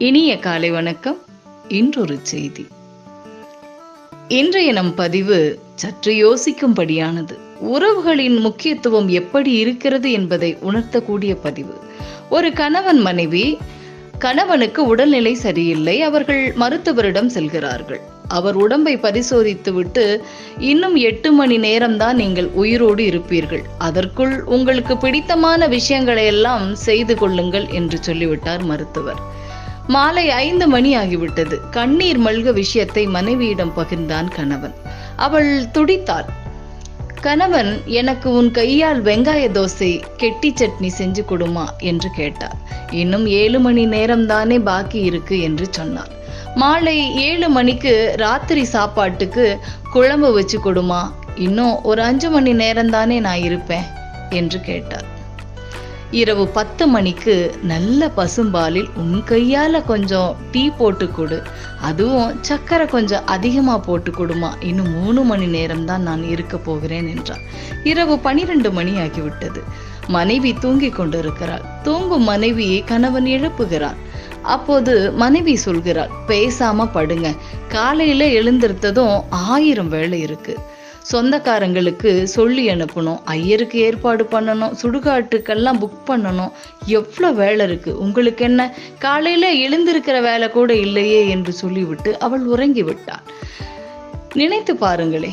இனிய காலை வணக்கம். இன்றொரு செய்தி. இன்றைய நம் பதிவு சற்று யோசிக்கும்படியானது. உறவுகளின் முக்கியத்துவம் எப்படி இருக்கிறது என்பதை உணர்த்தக்கூடிய பதிவு. ஒரு கணவன் மனைவி. கணவனுக்கு உடல்நிலை சரியில்லை. அவர்கள் மருத்துவரிடம் செல்கிறார்கள். அவர் உடம்பை பரிசோதித்து விட்டு, இன்னும் 8 மணி நேரம்தான் நீங்கள் உயிரோடு இருப்பீர்கள், அதற்குள் உங்களுக்கு பிடித்தமான விஷயங்களை எல்லாம் செய்து கொள்ளுங்கள் என்று சொல்லிவிட்டார் மருத்துவர். மாலை 5 மணி ஆகிவிட்டது. கண்ணீர் மல்க விஷயத்தை மனைவியிடம் பகிர்ந்தான் கணவன். அவள் துடித்தாள். கணவன், எனக்கு உன் கையால் வெங்காய தோசை கெட்டி சட்னி செஞ்சு கொடுமா என்று கேட்டார். இன்னும் 7 மணி நேரம்தானே பாக்கி இருக்கு என்று சொன்னார். மாலை 7 மணிக்கு ராத்திரி சாப்பாட்டுக்கு குழம்பு வச்சு கொடுமா, இன்னும் ஒரு 5 மணி நேரம்தானே நான் இருப்பேன் என்று கேட்டார். இரவு 10 மணிக்கு நல்ல பசும்பாலில் உன் கையால கொஞ்சம் டீ போட்டு கொடு, அதுவும் சக்கரை கொஞ்சம் அதிகமா போட்டு கொடுமா, இன்னும் 3 மணி நேரம்தான் நான் இருக்க போகிறேன் என்றார். இரவு 12 மணி ஆகிவிட்டது. மனைவி தூங்கிக் கொண்டிருக்கிறாள். தூங்கும் மனைவியை கணவன் எழுப்புகிறான். அப்போது மனைவி சொல்கிறாள், பேசாம படுங்க, காலையில எழுந்திருத்ததும் 1000 வேலை இருக்கு. சொந்தக்காரங்களுக்கு சொல்லி அனுப்பணும், ஐயருக்கு ஏற்பாடு பண்ணணும், சுடுகாட்டுக்கெல்லாம் புக் பண்ணணும், எவ்வளோ வேலை இருக்கு, உங்களுக்கு என்ன காலையில எழுந்திருக்கிற வேலை கூட இல்லையே என்று சொல்லிவிட்டு அவள் உறங்கி விட்டாள். நினைத்து பாருங்களே,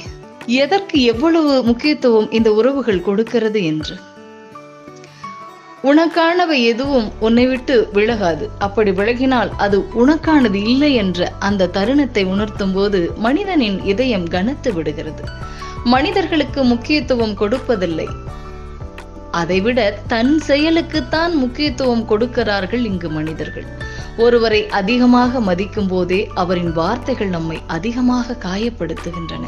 எதற்கு எவ்வளவு முக்கியத்துவம் இந்த உறவுகள் கொடுக்கிறது என்று. உனக்கானவை எதுவும் உன்னை விட்டு விலகாது. அப்படி விலகினால் அது உனக்கானது இல்லை என்ற அந்த தருணத்தை உணர்த்தும் போது மனிதனின் இதயம் கனத்து விடுகிறது. மனிதர்களுக்கு முக்கியத்துவம் கொடுப்பதில்லை, அதைவிட தன் செயலுக்குத்தான் முக்கியத்துவம் கொடுக்கிறார்கள் இங்கு மனிதர்கள். ஒருவரை அதிகமாக மதிக்கும் போதே அவரின் வார்த்தைகள் நம்மை அதிகமாக காயப்படுத்துகின்றன.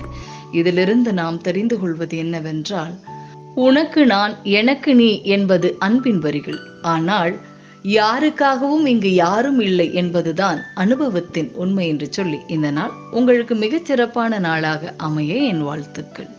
இதிலிருந்து நாம் தெரிந்து கொள்வது என்னவென்றால், உனக்கு நான் எனக்கு நீ என்பது அன்பின் வரிகள். ஆனால் யாருக்காகவும் இங்கு யாரும் இல்லை என்பதுதான் அனுபவத்தின் உண்மை என்று சொல்லி இந்த நாள் உங்களுக்கு மிகச் சிறப்பான நாளாக அமைய என் வாழ்த்துக்கள்.